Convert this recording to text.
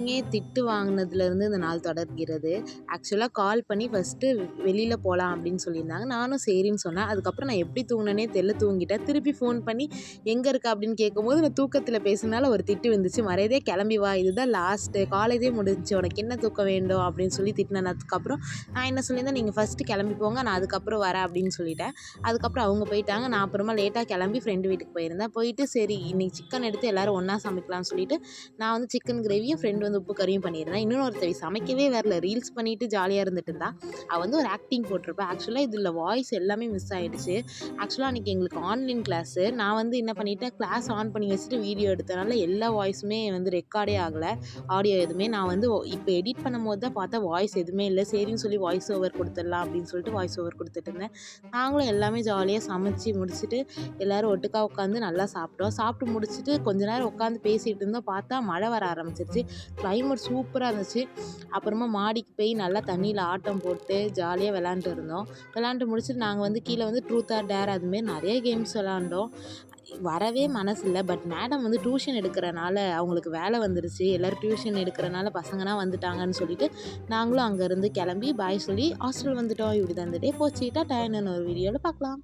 திட்டு வாங்கினதுலேருந்து இந்த நாள் தொடர்கிறது. ஆக்சுவலா கால் பண்ணி ஃபர்ஸ்ட்டு வெளியில போலாம் அப்படின்னு சொல்லியிருந்தாங்க. நானும் சரின்னு சொன்னேன். அதுக்கப்புறம் நான் எப்படி தூங்குனேனே தெரியல, தூங்கிட்டேன். திருப்பி ஃபோன் பண்ணி எங்க இருக்க அப்படின்னு கேட்கும்போது, நான் தூக்கத்தில பேசுனனால ஒரு திட்டு வந்துச்சு. "மரியாதையா கிளம்பி வா. இதுதான் லாஸ்ட்டு. காலேஜே முடிஞ்சுச்சு. உனக்கு என்ன தூக்கம் வேண்டும்?" அப்படின்னு சொல்லி திட்டுனதுக்கப்புறம் நான் என்ன சொல்லியிருந்தேன், "நீங்க ஃபர்ஸ்ட்டு கிளம்பி போங்க. நான் அதுக்கப்புறம் வரேன்" அப்படின்னு சொல்லிட்டேன். அதுக்கப்புறம் அவங்க போயிட்டாங்க. நான் அப்புறமா லேட்டா கிளம்பி ஃப்ரெண்டு வீட்டுக்கு போயிருந்தேன். போயிட்டு சரி இன்னைக்கு சிக்கன் எடுத்து எல்லாரும் ஒண்ணா சமைக்கலாம்னு சொல்லிட்டு, நான் வந்து சிக்கன் கிரேவியும் ஃப்ரெண்டு வந்து உப்பு கறியும் பண்ணியிருந்தேன். இன்னொருத்தவி சமைக்கவே வரல. ரீல்ஸ் பண்ணிட்டு ஜாலியா இருந்துட்டு இருந்தா. அவ வந்து ஒரு ஆக்டிங் போட்டிருப்பா. ஆக்சுவலா இதில வாய்ஸ் எல்லாமே மிஸ் ஆயிடுச்சு. ஆக்சுவலா அன்னைக்கு எங்களுக்கு ஆன்லைன் கிளாஸு. நான் வந்து என்ன பண்ணிட்டேன், கிளாஸ் ஆன் பண்ணி வச்சுட்டு வீடியோ எடுத்தனால எல்லா வாய்ஸுமே வந்து ரெக்கார்டே ஆகல. ஆடியோ எதுவுமே. நான் வந்து இப்ப எடிட் பண்ணும்போது தான் பார்த்தா வாய்ஸ் எதுவுமே இல்ல. சரின்னு சொல்லி வாய்ஸ் ஓவர் குடுத்துடலாம் அப்படின்னு சொல்லிட்டு வாய்ஸ் ஓவர் குடுத்துட்டு இருந்தேன். நாங்களும் எல்லாமே ஜாலியா சமைச்சு முடிச்சுட்டு, எல்லாரும் ஒட்டுக்கா உட்காந்து நல்லா சாப்பிட்டோம். சாப்பிட்டு முடிச்சுட்டு கொஞ்ச நேரம் உட்காந்து பேசிட்டு இருந்தோம். பார்த்தா மழை வர ஆரம்பிச்சிருச்சு. கிளைமேட் சூப்பரா இருந்துச்சு. அப்புறமா மாடிக்கு போய் நல்லா தண்ணியில ஆட்டம் போட்டு ஜாலியா விளையாண்டுட்டு இருந்தோம். விளையாண்டு முடிச்சுட்டு நாங்க வந்து கீழ வந்து ட்ரூத் ஆர் டேர் அதுமாரி நெறைய கேம்ஸ் விளையாண்டோம். வரவே மனசு இல்ல. பட் மேடம் வந்து டியூஷன் எடுக்கிறனால அவங்களுக்கு வேலை வந்துருச்சு. எல்லாரும் டியூஷன் எடுக்கிறனால பசங்கலாம் வந்துட்டாங்கன்னு சொல்லிட்டு, நாங்களும் அங்கருந்து கிளம்பி பாய் சொல்லி ஹாஸ்டல் வந்துட்டோம். இப்படிதான் இந்த டே போச்சு. டாடா இன்னொரு வீடியோல பார்க்கலாம்.